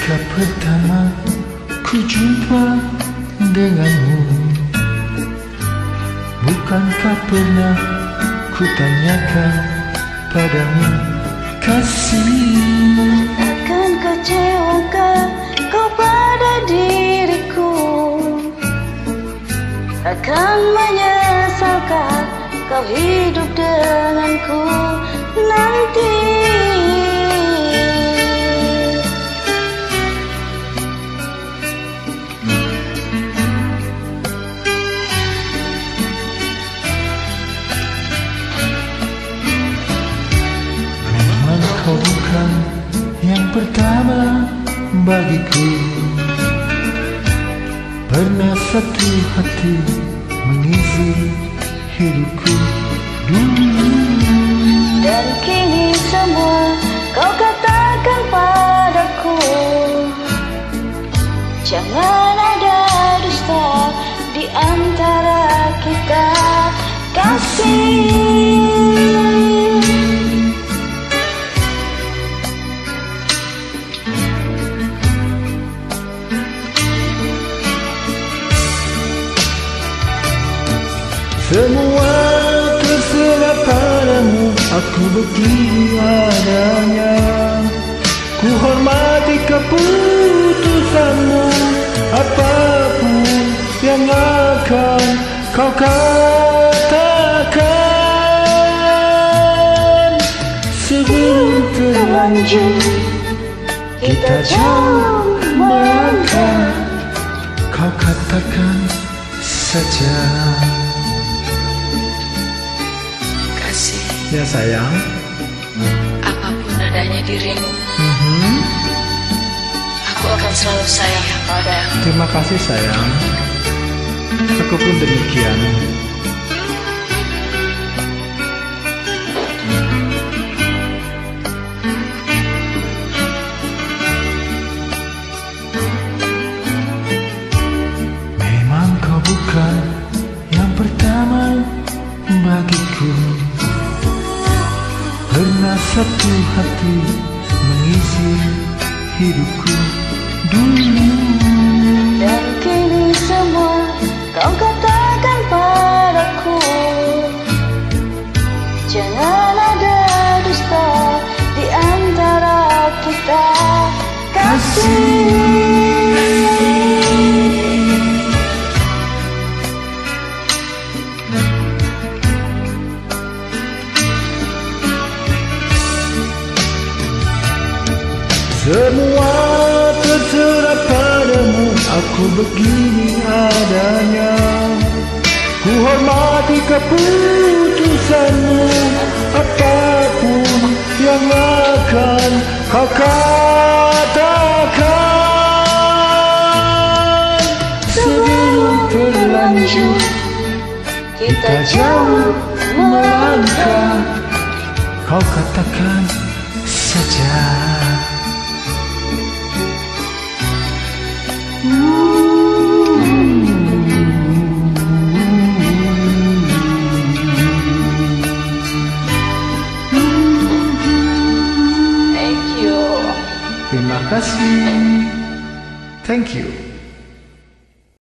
Ketika pertama ku jumpa denganmu, bukankah pernah ku tanyakan padamu, kasih, akan kecewakah kau pada diriku, akan menyesalkan kau hidup denganku nanti. Kau bukan yang pertama bagiku, pernah satu hati mengisi hidupku dulu. Dan kini semua kau katakan padaku, jangan ada dusta di antara kita, kasih. Semua terserah padamu, aku begini adanya. Ku hormati keputusanmu, apapun yang akan kau katakan. Sebelum terlanjur kita jauh melangkah, kau katakan saja. Ya sayang, apapun adanya dirimu, aku akan selalu sayang padamu. Terima kasih sayang, aku pun demikian. Memang kau bukan yang pertama bagiku, pernah satu hati mengisi hidupku dulu. Dan kini semua kau katakan padaku, jangan ada dusta di antara kita, kasih. Semua terserah padamu, aku begini adanya. Ku hormati keputusanmu, apapun yang akan kau katakan. Sebelum terlanjur kita jauh melangkah, kau katakan saja. Thank you. Terima kasih. Thank you.